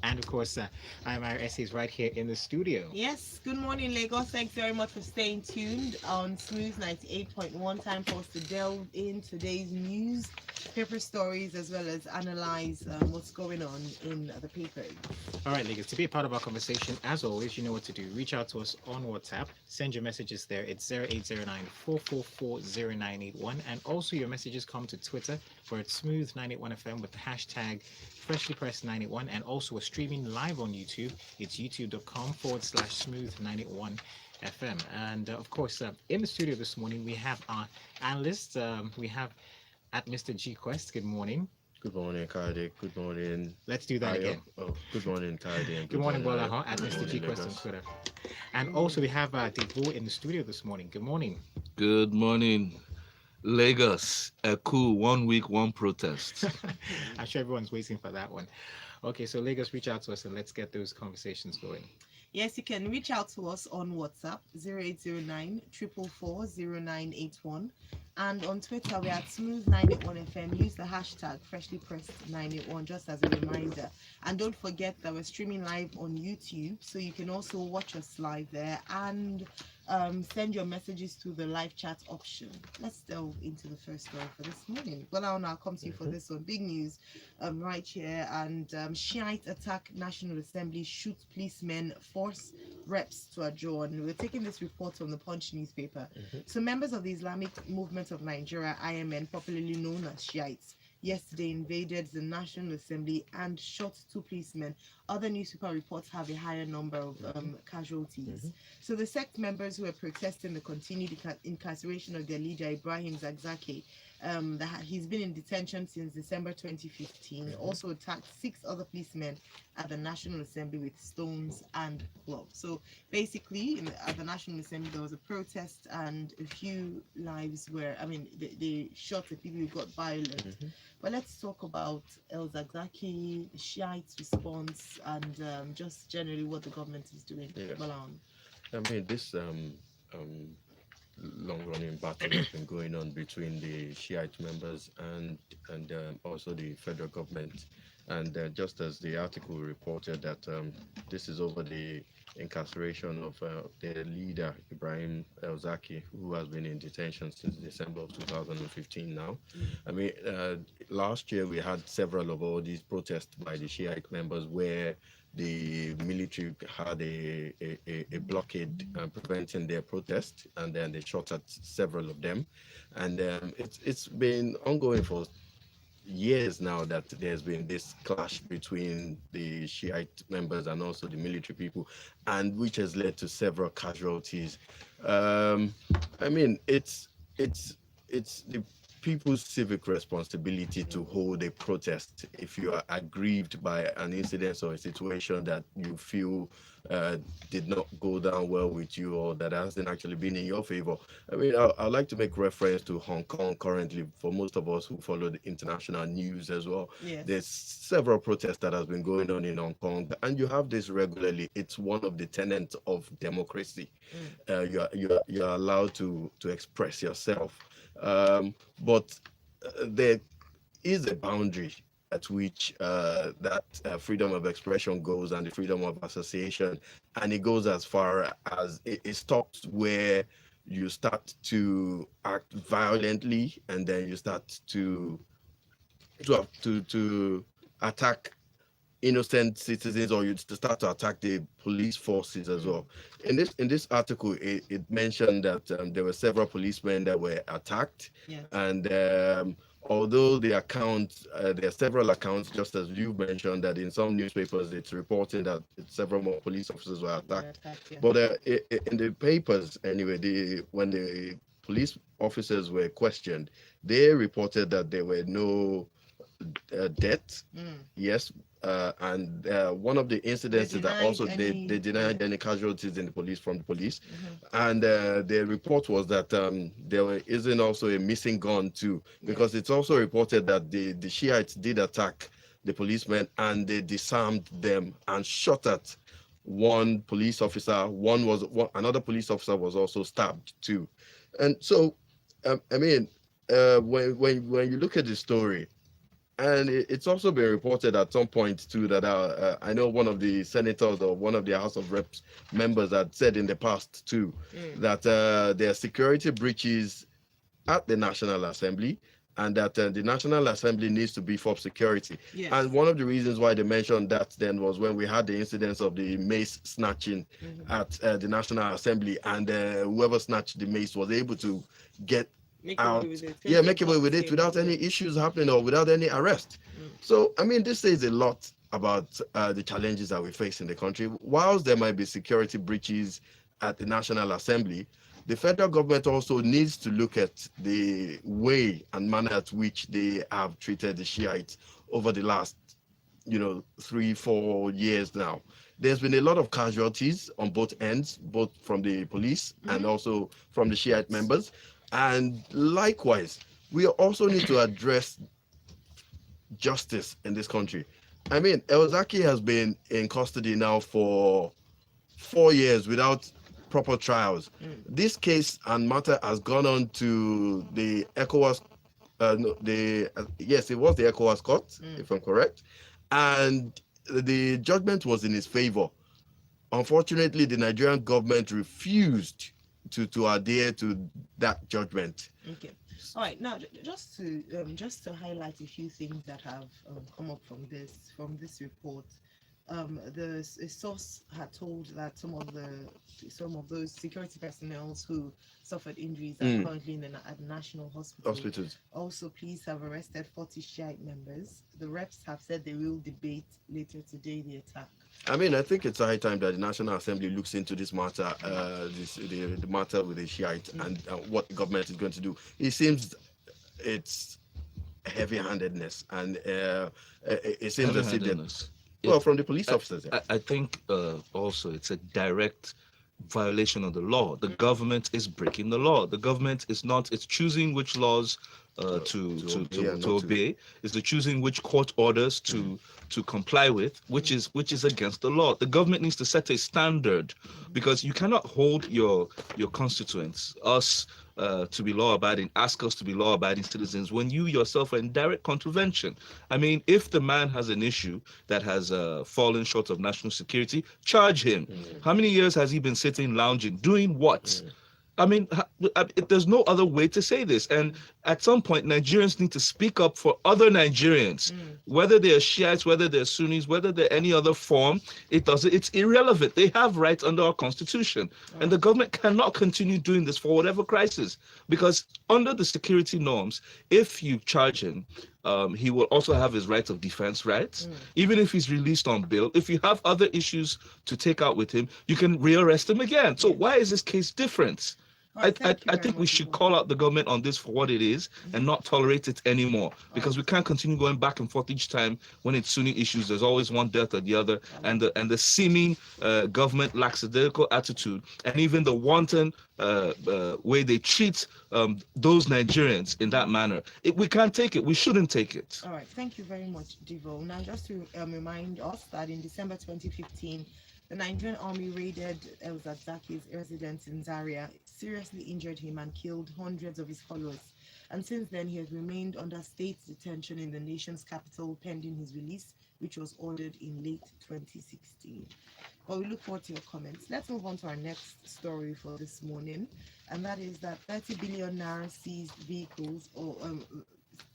And of course, Ayo Mairo-Ese is right here in the studio. Yes, good morning, Lagos. Thanks very much for staying tuned on Smooth 98.1. Time for us to delve in today's news, paper stories, as well as analyze what's going on in the papers. All right, Lakers, to be a part of our conversation, as always, you know what to do. Reach out to us on WhatsApp. Send your messages there. It's 0809 444 0981. And also, your messages come to Twitter, where it's Smooth981FM with the hashtag FreshlyPressed981. And also, we're streaming live on YouTube. It's youtube.com/Smooth981FM. And of course, in the studio this morning, we have our analysts. We have at Mr. G Quest. Good morning. Good morning, Kayode. Good morning, Let's do that Ayo. again. Oh, good morning, Kayode, and Good good morning, morning, Ayo. Gbolahan, at Good Mr. G morning, Quest on Lagos. Twitter. And also, we have Devoe in the studio this morning. Good morning. Good morning, Lagos. A cool 1 week, one protest. I'm sure everyone's waiting for that one. Okay, so Lagos, reach out to us and let's get those conversations going. Yes, you can reach out to us on WhatsApp 0809 444 and on Twitter we're at Smooth981FM. Use the hashtag FreshlyPressed981 just as a reminder. And don't forget that we're streaming live on YouTube, so you can also watch us live there and send your messages to the live chat option. Let's delve into the first story for this morning. Well, I'll now come to you for this one. Big news right here. And Shiite attack National Assembly, shoot policemen, force reps to adjourn. We're taking this report from the Punch newspaper. So members of the Islamic Movement of Nigeria, IMN, popularly known as Shiites, yesterday invaded the National Assembly and shot two policemen. Other newspaper reports have a higher number of casualties. So the sect members who were protesting the continued incarceration of their leader, Ibrahim Zakzaki, he's been in detention since December 2015, also attacked 6 other policemen at the National Assembly with stones and clubs. So basically, at the National Assembly, there was a protest and a few lives were, they shot the people who got violent. But let's talk about El Zakzaki, the Shiites response, and just generally what the government is doing. Yeah. Gbolahan. This long-running battle has been going on between the Shiite members and also the federal government. And just as the article reported that this is over the incarceration of their leader, Ibrahim El-Zaki, who has been in detention since December of 2015 now. Last year we had several of all these protests by the Shiite members where the military had a blockade preventing their protest, and then they shot at several of them. And it's been ongoing for years now that there's been this clash between the Shiite members and also the military people, and which has led to several casualties. It's the people's civic responsibility to hold a protest if you are aggrieved by an incident or a situation that you feel did not go down well with you, or that hasn't actually been in your favor. I'd like to make reference to Hong Kong currently. For most of us who follow the international news as well, Yes. there's several protests that has been going on in Hong Kong, and you have this regularly. It's one of the tenets of democracy. You're allowed to express yourself, but there is a boundary at which that freedom of expression goes, and the freedom of association, and it goes as far as it stops where you start to act violently, and then you start to attack innocent citizens, or you start to attack the police forces as well. In this article, it mentioned that there were several policemen that were attacked. Yes. And although there are several accounts, just as you mentioned, that in some newspapers it's reporting that several more police officers were attacked. Yeah. But in the papers anyway, when the police officers were questioned, they reported that there were no deaths. Yes. And one of the incidents is that also they denied any casualties in the police from the police. And the report was that there isn't also a missing gun too, because it's also reported that the Shiites did attack the policemen and they disarmed them and shot at one police officer. Another police officer was also stabbed too. And so when you look at the story, And it's also been reported at some point too that I know one of the senators or one of the House of Reps members had said in the past too that there are security breaches at the National Assembly, and that the National Assembly needs to beef up security. Yes. And one of the reasons why they mentioned that then was when we had the incidents of the mace snatching at the National Assembly, and whoever snatched the mace was able to get out, make away with it without any issues happening or without any arrest. So, I mean, this says a lot about the challenges that we face in the country. Whilst there might be security breaches at the National Assembly, the federal government also needs to look at the way and manner at which they have treated the Shiites over the last, 3-4 years now. There's been a lot of casualties on both ends, both from the police and also from the Shiite members. And likewise, we also need to address justice in this country. I mean, Elzaki has been in custody now for 4 years without proper trials. This case and matter has gone on to the ECOWAS, yes, it was the ECOWAS court, if I'm correct, and the judgment was in his favor. Unfortunately, the Nigerian government refused to adhere to that judgment. Okay. All right. Now, just to highlight a few things that have come up from this report. A source had told that some of those security personnel who suffered injuries are currently at National Hospitals. Also, police have arrested 40 Shiite members. The reps have said they will debate later today the attack. I mean, I think it's high time that the National Assembly looks into this matter, the matter with the Shiite and what the government is going to do. It seems it's heavy-handedness, and it seems as if from the police officers. I think also it's a direct violation of the law. The government is breaking the law. The government is not, it's choosing which laws to obey. It's the choosing which court orders to comply with, which is against the law. The government needs to set a standard, because you cannot hold your constituents, us, to be law-abiding, ask us to be law-abiding citizens when you yourself are in direct contravention. I mean, if the man has an issue that has fallen short of national security, charge him. How many years has he been sitting, lounging, doing what? I mean, there's no other way to say this. And at some point, Nigerians need to speak up for other Nigerians, whether they're Shiites, whether they're Sunnis, whether they're any other form. It's irrelevant. They have rights under our constitution. And the government cannot continue doing this for whatever crisis, because under the security norms, if you charge him, he will also have his right of defense rights. Even if he's released on bail, if you have other issues to take out with him, you can rearrest him again. So why is this case different? I think we should call out the government on this for what it is and not tolerate it anymore, because we can't continue going back and forth each time when it's Sunni issues. There's always one death or the other, and the seeming government lackadaisical attitude, and even the wanton way they treat those Nigerians in that manner. We can't take it. We shouldn't take it. All right. Thank you very much, Devoe. Now, just to remind us that in December 2015, the Nigerian army raided El-Zakzaki's residence in Zaria, seriously injured him and killed hundreds of his followers. And since then, he has remained under state detention in the nation's capital pending his release, which was ordered in late 2016. But we look forward to your comments. Let's move on to our next story for this morning, and that is that 30 billion naira seized vehicles, or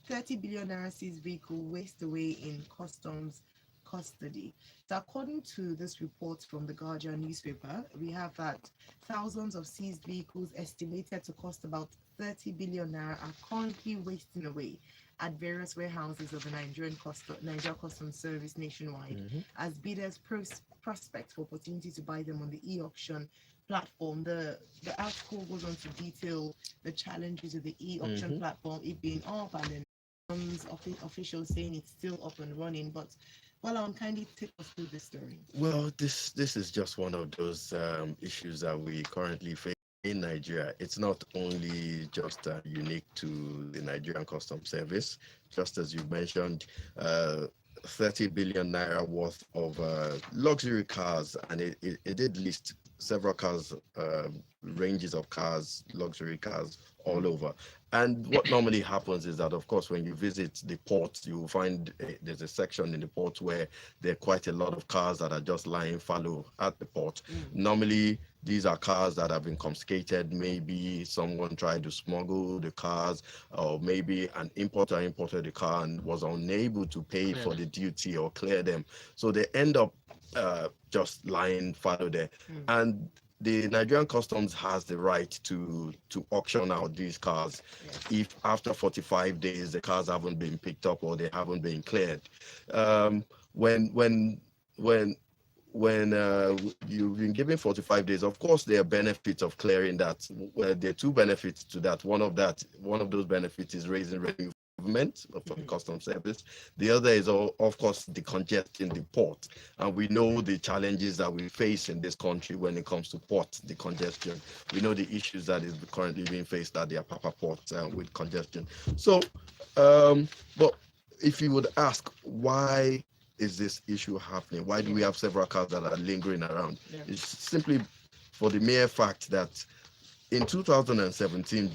30 billion naira seized vehicle waste away in customs custody. So according to this report from the Guardian newspaper, we have that thousands of seized vehicles estimated to cost about 30 billion naira are currently wasting away at various warehouses of the Nigeria Customs Service nationwide, as bidders prospect for opportunity to buy them on the e-auction platform. The article goes on to detail the challenges of the e-auction platform, it being up, and then officials saying it's still up and running. But well, kindly take us through this story. Well, this is just one of those issues that we currently face in Nigeria. It's not only just unique to the Nigerian Customs Service, just as you mentioned, 30 billion naira worth of luxury cars, and it did list several cars, ranges of cars, luxury cars all over. And what normally happens is that, of course, when you visit the port, you will find there's a section in the port where there are quite a lot of cars that are just lying fallow at the port. Normally, these are cars that have been confiscated. Maybe someone tried to smuggle the cars, or maybe an importer imported the car and was unable to pay for the duty or clear them. So they end up just lying fallow there. And the Nigerian Customs has the right to auction out these cars if after 45 days the cars haven't been picked up or they haven't been cleared. When you've been given 45 days, of course there are benefits of clearing that. Well, there are two benefits to that. One of those benefits is raising revenue government for the customs service. The other is, of course, the congestion in the port, and we know the challenges that we face in this country when it comes to port, the congestion. We know the issues that is currently being faced at the Apapa port with congestion. So, but if you would ask, why is this issue happening? Why do we have several cars that are lingering around? It's simply for the mere fact that in 2017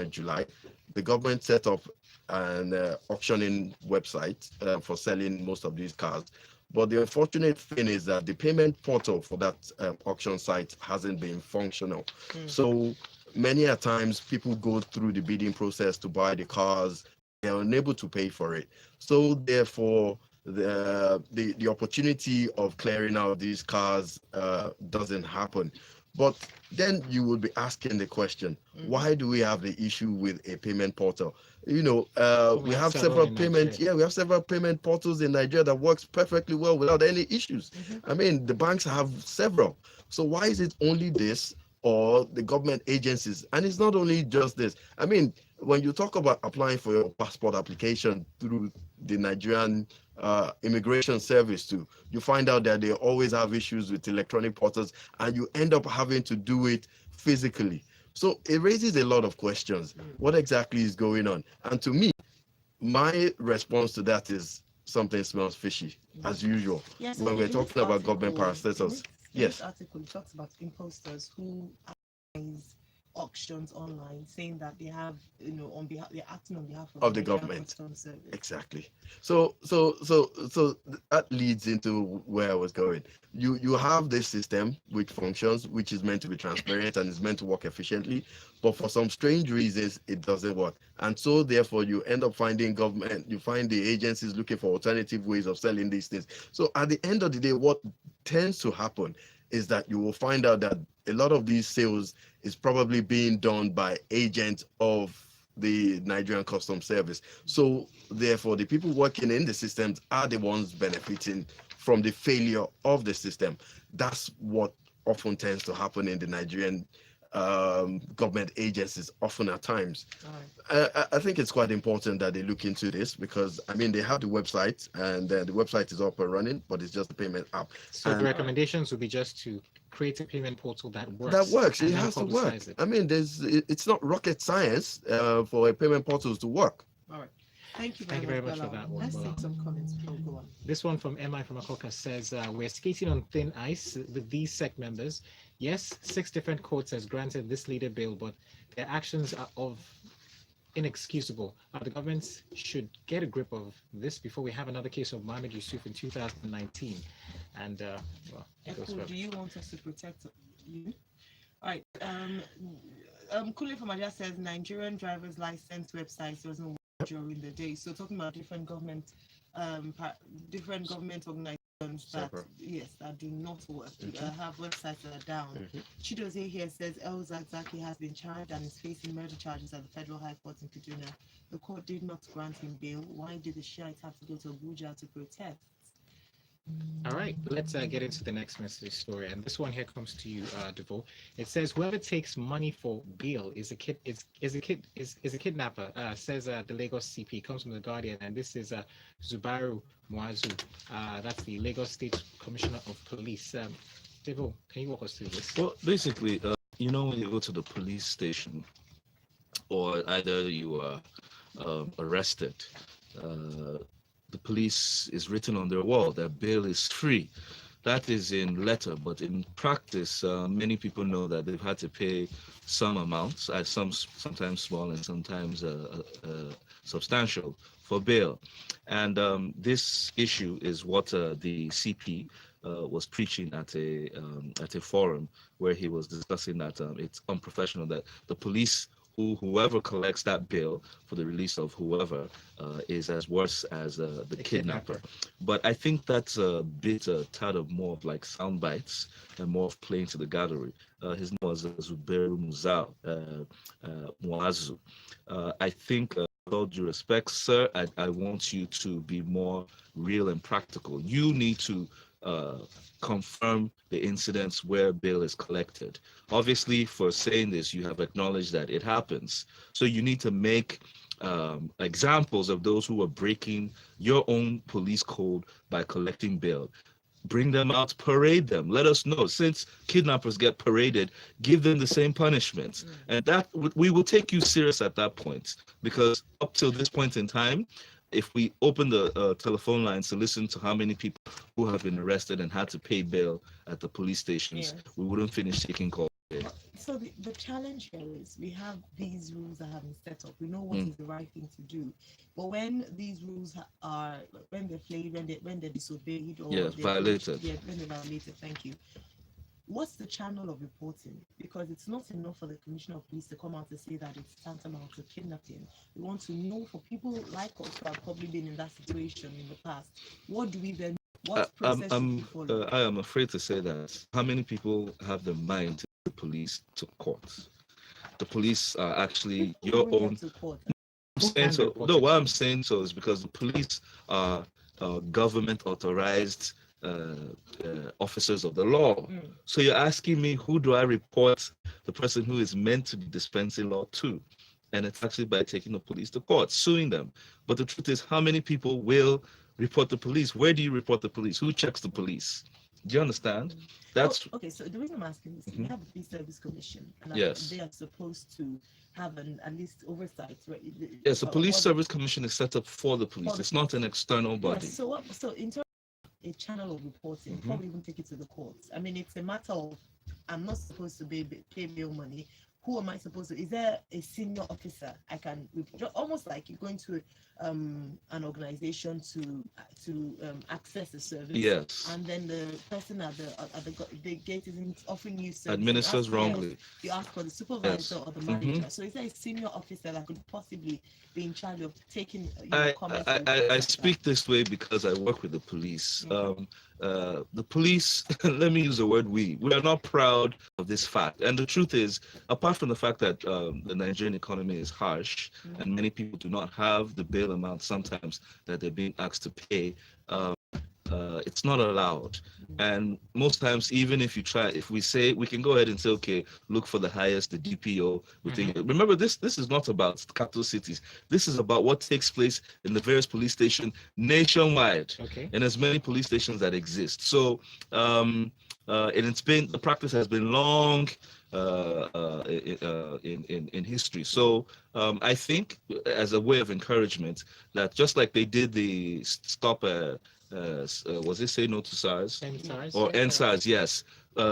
July, the government set up an auctioning website for selling most of these cars. But the unfortunate thing is that the payment portal for that auction site hasn't been functional. So many a times people go through the bidding process to buy the cars, they're unable to pay for it. So therefore, the opportunity of clearing out these cars doesn't happen. But then you would be asking the question, why do we have the issue with a payment portal? You know, we have several payment portals in Nigeria that works perfectly well without any issues. I mean, the banks have several. So why is it only this or the government agencies? And it's not only just this. I mean, when you talk about applying for your passport application through the Nigerian immigration service too, you find out that they always have issues with electronic portals, and you end up having to do it physically. So it raises a lot of questions. What exactly is going on? And to me, my response to that is something smells fishy, as usual. Yes, when we're talking about government parastatals. Yes. This article talks about imposters who organize auctions online, saying that they have, you know, on behalf, they're acting on behalf of the government. Customs Service. Exactly. So that leads into where I was going. You have this system which functions, which is meant to be transparent and is meant to work efficiently, but for some strange reasons it doesn't work. And so therefore you end up finding you find the agencies looking for alternative ways of selling these things. So at the end of the day, what tends to happen is that you will find out that a lot of these sales is probably being done by agents of the Nigerian Customs Service. So therefore, the people working in the systems are the ones benefiting from the failure of the system. That's what often tends to happen in the Nigerian government agencies, often at times. I think it's quite important that they look into this, because I mean they have the website, and the website is up and running, but it's just a payment app. So the recommendations would be just to create a payment portal that works. That works. It has to work. I mean, it's not rocket science for a payment portal to work. All right. Thank you very much for that one. Let's take some comments. Go on. This one from MI from Akoka says, we're skating on thin ice with these SEC members. Yes, 6 different courts has granted this leader bail, but their actions are inexcusable. The government should get a grip of this before we have another case of Mohammed Yusuf in 2019. And do you want us to protect you? All right. Kule from Aja says Nigerian driver's license website doesn't work during the day. So talking about different government organizations that do not work, have websites that are down. Chidoze here says El Zakzaki has been charged and is facing murder charges at the Federal High Court in Kaduna. The court did not grant him bail. Why did the Shi'ites have to go to Abuja to protest? All right, let's get into the next message story, and this one here comes to you, Devoe. It says whoever takes money for bail is a kidnapper. Says the Lagos CP. Comes from the Guardian, and this is Zubaru Mwazu. That's the Lagos State Commissioner of Police. Devoe, can you walk us through this? Well, basically, you know, when you go to the police station, or either you are arrested, the police is written on their wall that bail is free. that is in letter, but in practice, many people know that they've had to pay some amounts, sometimes small and sometimes substantial, for bail. And this issue is what the CP was preaching at a forum where he was discussing that it's unprofessional that the police whoever collects that bill for the release of whoever is as worse as the kidnapper. But I think that's a bit tad of more of like sound bites and more of playing to the gallery. His name was Zuberu Muazu. I think, with all due respect, sir, I want you to be more real and practical. You need to confirm the incidents where bail is collected. Obviously, for saying this, you have acknowledged that it happens. So you need to make examples of those who are breaking your own police code by collecting bail. Bring them out, parade them. Let us know. Since kidnappers get paraded, give them the same punishment. And that we will take you serious at that point, because up till this point in time, if we open the telephone lines to listen to how many people who have been arrested and had to pay bail at the police stations, we wouldn't finish taking calls. So the challenge here is we have these rules that have been set up. We know what is the right thing to do, but when these rules are when they're disobeyed or violated, when they're violated. Thank you. What's the channel of reporting? Because it's not enough for the Commissioner of Police to come out to say that it's tantamount to kidnapping. We want to know, for people like us who have probably been in that situation in the past, what do we then, what process should we follow? I am afraid to say that how many people have the mind to take the police to court? The police are actually your own. I'm saying so. No, why I'm saying so is because the police are government authorized officers of the law. So you're asking me, who do I report the person who is meant to be dispensing law to? And it's actually by taking the police to court, suing them. But the truth is, how many people will report the police? Where do you report the police? Who checks the police? Do you understand? That's okay. So the reason I'm asking is, we have a Police Service Commission, and yes, they are supposed to have at least oversight. Right? Yes, the Police Service Commission is set up for the police. It's not an external body. Yes, so in terms of a channel of reporting, before we even take it to the courts, I mean, it's a matter of, I'm not supposed to pay bail money. Who am I supposed to? Is there a senior officer I can, almost like you're going to an organization to access a service? Yes. And then the person at the gate isn't offering you service. Administers wrongly. You ask for the supervisor or the manager. So is there a senior officer that could possibly be in charge of taking comments? I speak this way because I work with the police. The police, let me use the word we are not proud of this fact. And the truth is, apart from the fact that the Nigerian economy is harsh and many people do not have the bail amount sometimes that they're being asked to pay, it's not allowed. And most times, even if you try, if we say, we can go ahead and say, okay, look for the highest, the DPO. Remember, this is not about capital cities. This is about what takes place in the various police stations nationwide, and as many police stations that exist. So and it's been, the practice has been long in history. So I think, as a way of encouragement, that just like they did the stop was it Say No to SARS? Or NSARS, yes.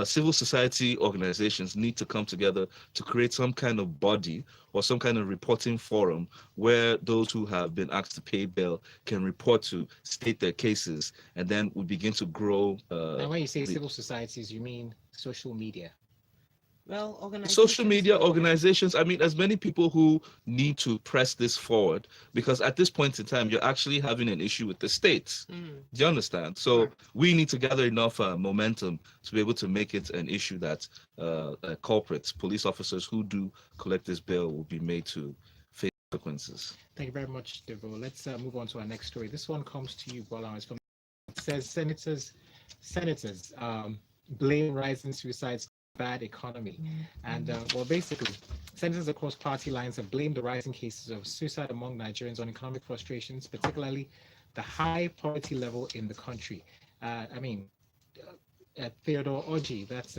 Civil society organizations need to come together to create some kind of body or some kind of reporting forum where those who have been asked to pay bail can report to, state their cases, and then we begin to grow. And when you say civil societies, you mean social media? Well, social media organizations, I mean, as many people who need to press this forward, because at this point in time, you're actually having an issue with the states. Do you understand? So we need to gather enough momentum to be able to make it an issue that culprits, police officers who do collect this bail will be made to face consequences. Thank you very much, Devoe. Let's move on to our next story. This one comes to you, Gbolahan. It says senators blame rising suicides bad economy. And well, basically, senators across party lines have blamed the rising cases of suicide among Nigerians on economic frustrations, particularly the high poverty level in the country. I mean, Theodore Oji, that's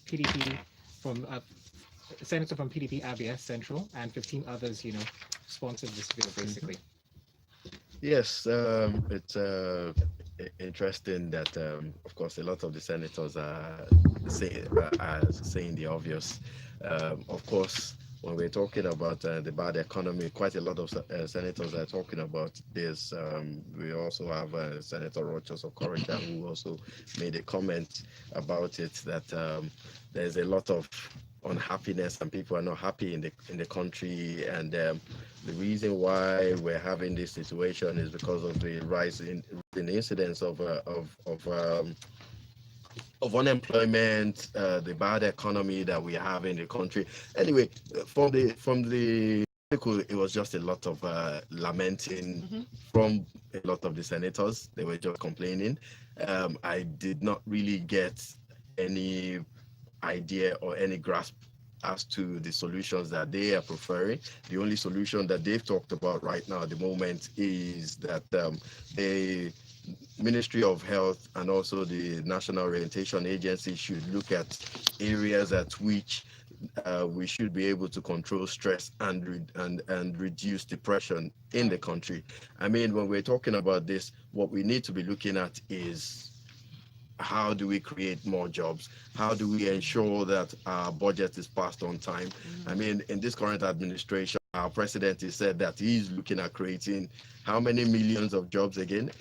PDP from senator from PDP Abia Central, and 15 others, sponsored this bill basically. Yes, it's interesting that, of course, a lot of the senators are saying the obvious. Of course, when we're talking about the bad economy, quite a lot of senators are talking about this. We also have Senator Rochas Okorocha, who also made a comment about it, that there's a lot of unhappiness and people are not happy in the country, and the reason why we're having this situation is because of the rise in the incidence of unemployment, the bad economy that we have in the country. Anyway, from the article, it was just a lot of lamenting from a lot of the senators. They were just complaining. I did not really get any idea or any grasp as to the solutions that they are preferring. The only solution that they've talked about right now at the moment is that the Ministry of Health and also the National Orientation Agency should look at areas at which we should be able to control stress and reduce depression in the country. I mean, when we're talking about this, what we need to be looking at is how do we create more jobs? How do we ensure that our budget is passed on time? I mean, in this current administration, our president has said that he's looking at creating how many millions of jobs again?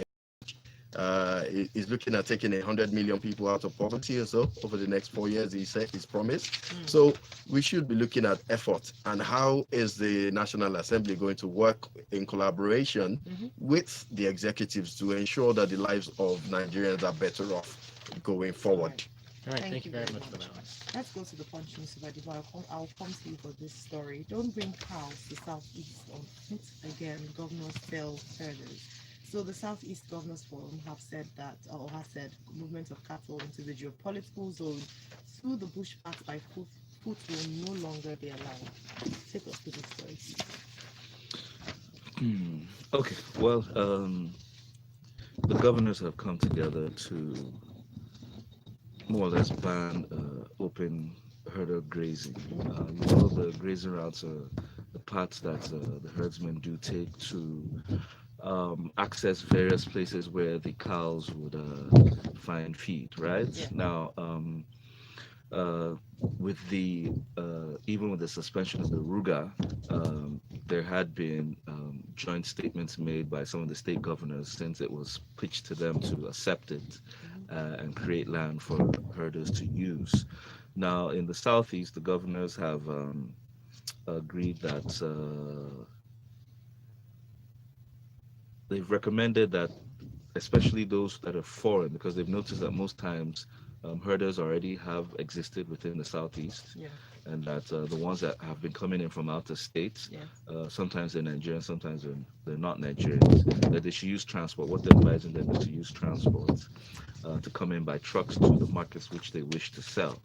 He's looking at taking 100 million people out of poverty or so over the next 4 years, he said, he's promised. So we should be looking at effort and how is the National Assembly going to work in collaboration with the executives to ensure that the lives of Nigerians are better off going forward. All right, thank you very much for that one. Let's go to the punch, Mr. Badiba. I'll come to you for this story. Don't bring cows to Southeast on foot again, governors tell herders. So the Southeast Governors Forum have said that, or has said, movement of cattle into the geopolitical zone through the bushwhacks by foot will no longer be allowed. Take us to this story, please. Okay, well, the governors have come together to more or less ban open herder grazing. The grazing routes are the paths that the herdsmen do take to access various places where the cows would find feed, right? Yeah. Now, with the even with the suspension of the Ruga, there had been joint statements made by some of the state governors since it was pitched to them to accept it and create land for herders to use. Now, in the southeast, the governors have agreed that they've recommended that, especially those that are foreign, because they've noticed that most times herders already have existed within the southeast, and that the ones that have been coming in from outer states, sometimes they're Nigerians, sometimes they're not Nigerians, that they should use transport. What they're advising them is to use transport to come in by trucks to the markets which they wish to sell.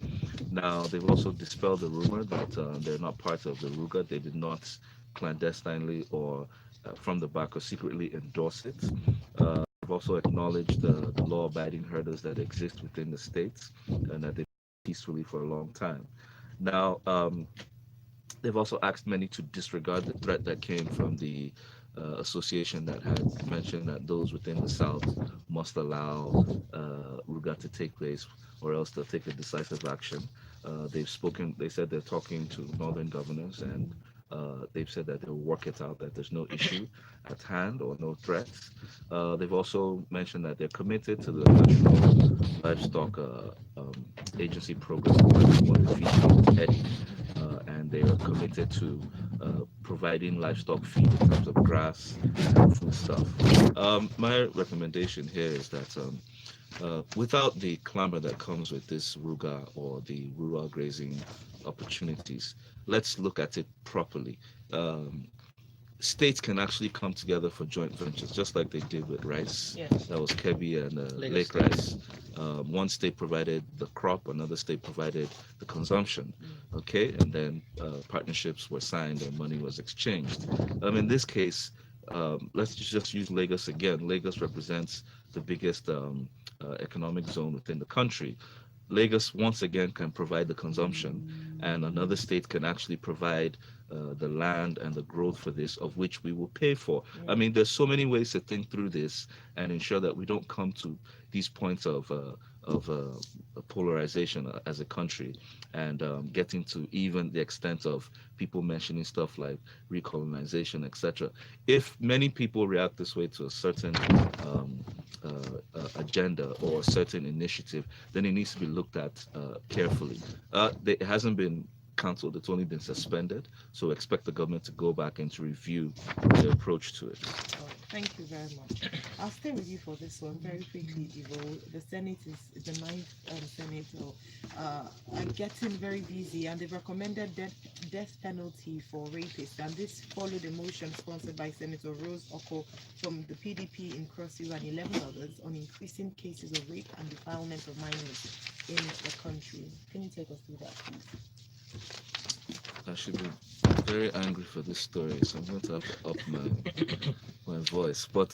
Now, they've also dispelled the rumor that they're not part of the Ruga. They did not clandestinely or from the back or secretly endorse it. I've also acknowledged the law-abiding herders that exist within the states and that they've been peacefully for a long time. Now, they've also asked many to disregard the threat that came from the association that had mentioned that those within the South must allow Ruga to take place or else they'll take a decisive action. They said they're talking to northern governors, and they've said that they'll work it out, that there's no issue at hand or no threats. They've also mentioned that they're committed to the National Livestock Agency program, and they are committed to providing livestock feed in terms of grass and food stuff. My recommendation here is that without the clamor that comes with this Ruga or the rural grazing opportunities, let's look at it properly. States can actually come together for joint ventures, just like they did with rice. That was Kebbi and Lake Rice. One state provided the crop, another state provided the consumption. Okay, and then partnerships were signed and money was exchanged. In this case, let's just use Lagos again. Lagos represents the biggest economic zone within the country. Lagos once again can provide the consumption, and another state can actually provide the land and the growth for this, of which we will pay for. I mean, there's so many ways to think through this and ensure that we don't come to these points of polarization as a country, and getting to even the extent of people mentioning stuff like recolonization, etc. If many people react this way to a certain agenda or a certain initiative, then it needs to be looked at carefully. It hasn't been cancelled, it's only been suspended. So expect the government to go back and to review their approach to it. Thank you very much. I'll stay with you for this one very quickly, Devoe. The Senate is the ninth Senate are getting very busy, and they've recommended death penalty for rapists. And this followed a motion sponsored by Senator Rose Okorie from the PDP in Cross River and 11 others on increasing cases of rape and defilement of minors in the country. Can you take us through that, please? I should be very angry for this story, so I'm going to have to up my voice. But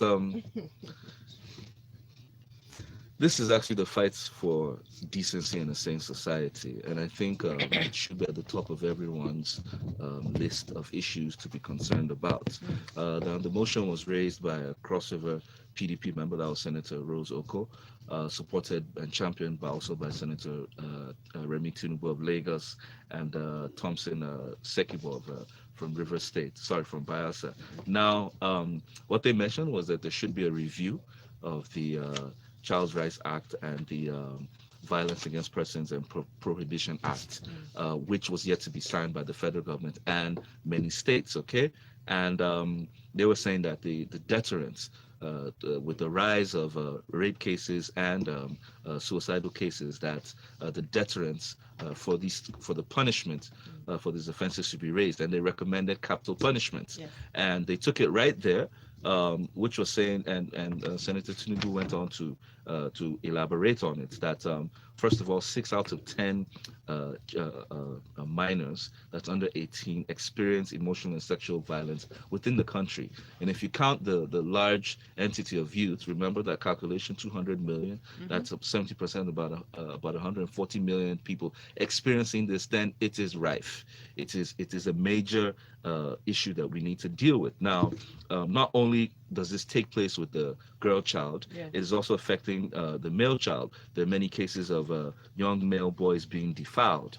this is actually the fight for decency in a sane society, and I think it should be at the top of everyone's list of issues to be concerned about. The motion was raised by a Cross River PDP member, that was Senator Rose Okorie, supported and championed by Senator Remi Tinubu of Lagos and Thompson Sekibo from from Bayelsa. Now, what they mentioned was that there should be a review of the Child Rights Act and the Violence Against Persons and Prohibition Act, which was yet to be signed by the federal government and many states, okay? And they were saying that the deterrence with the rise of rape cases and suicidal cases, that the deterrence for the punishment for these offenses should be raised, and they recommended capital punishments. Yes. And they took it right there, which was saying, and Senator Tinubu went on to elaborate on it, that first of all, 6 out of 10 minors that's under 18 experience emotional and sexual violence within the country. And if you count the large entity of youth, remember that calculation, 200 million, that's 70%, about 140 million people experiencing this, then it is rife. It is a major issue that we need to deal with. Now, not only does this take place with the girl child, it is also affecting the male child. There are many cases of young male boys being defiled.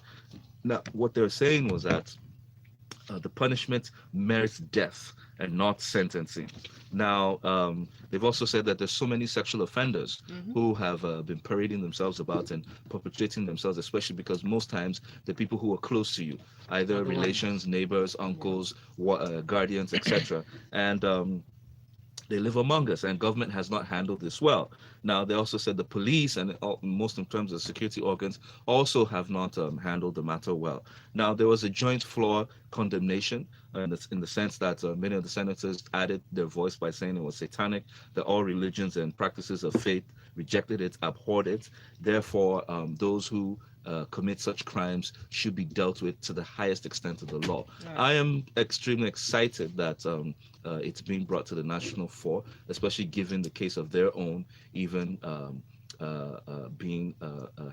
Now, what they're saying was that the punishment merits death and not sentencing. Now, they've also said that there's so many sexual offenders who have been parading themselves about and perpetrating themselves, especially because most times the people who are close to you, either relations, neighbors, uncles, guardians, etc. And they live among us, and government has not handled this well. Now, they also said the police and most in terms of security organs also have not handled the matter well. Now, there was a joint floor condemnation in the sense that many of the senators added their voice by saying it was satanic, that all religions and practices of faith rejected it, abhorred it. Therefore, those who commit such crimes should be dealt with to the highest extent of the law. Right. I am extremely excited that it's being brought to the national fore, especially given the case of their own even being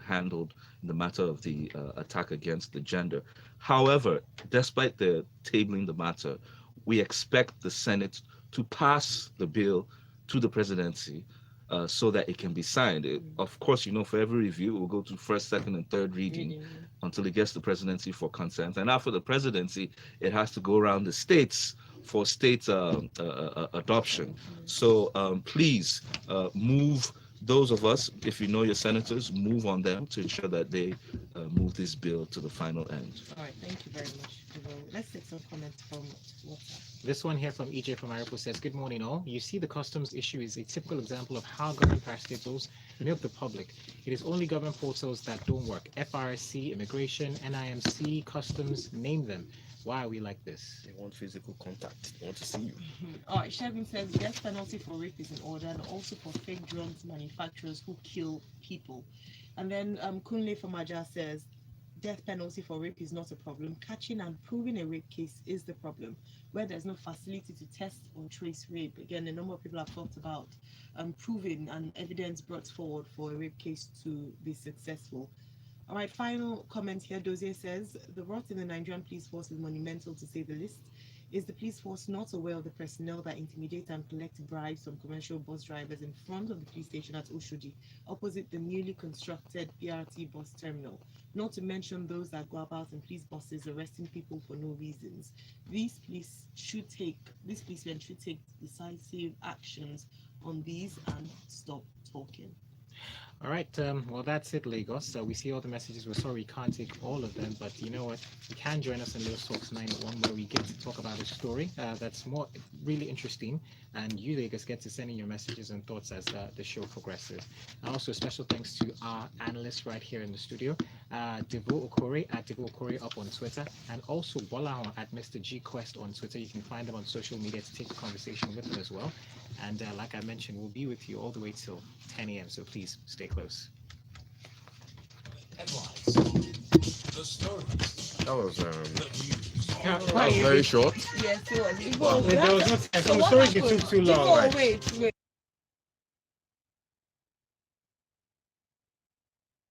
handled in the matter of the attack against the gender. However, despite the tabling the matter, we expect the Senate to pass the bill to the presidency so that it can be signed. Of course, for every review, it will go to first, second, and third reading until it gets the presidency for consent. And after the presidency, it has to go around the states for state adoption. So please move. Those of us, if you know your senators, move on them to ensure that they move this bill to the final end. All right, thank you very much. Let's take some comments from WhatsApp. This one here from EJ from Maripo says, good morning all. You see, the customs issue is a typical example of how government parastatals milk the public. It is only government portals that don't work. FRSC, immigration, NIMC, customs, name them. Why are we like this? They want physical contact. They want to see you. All right, Shevin says death penalty for rape is in order, and also for fake drugs manufacturers who kill people. And then Kunle from Aja says death penalty for rape is not a problem. Catching and proving a rape case is the problem, where there's no facility to test or trace rape. Again, a number of people have talked about proving and evidence brought forward for a rape case to be successful. All right, final comment here. Dozier says the rot in the Nigerian police force is monumental to say the least. Is the police force not aware of the personnel that intimidate and collect bribes from commercial bus drivers in front of the police station at Oshodi, opposite the newly constructed BRT bus terminal? Not to mention those that go about in police buses arresting people for no reasons. These policemen should take decisive actions on these and stop talking. All right, well, that's it, Lagos. So we see all the messages. We're sorry we can't take all of them, but you know what? You can join us in Lagos Talks 901, where we get to talk about a story that's really interesting, and you, Lagos, get to send in your messages and thoughts as the show progresses. And also, special thanks to our analysts right here in the studio, Devoe Okorie at Devoe Okorie up on Twitter, and also Gbolahan at Mr. G Quest on Twitter. You can find them on social media to take the conversation with them as well. And like I mentioned, we'll be with you all the way till 10 a.m. So please stay close. Headlines. The stories. That was Very short. Yes, it was. There was no time. Some stories you took too long. Wait.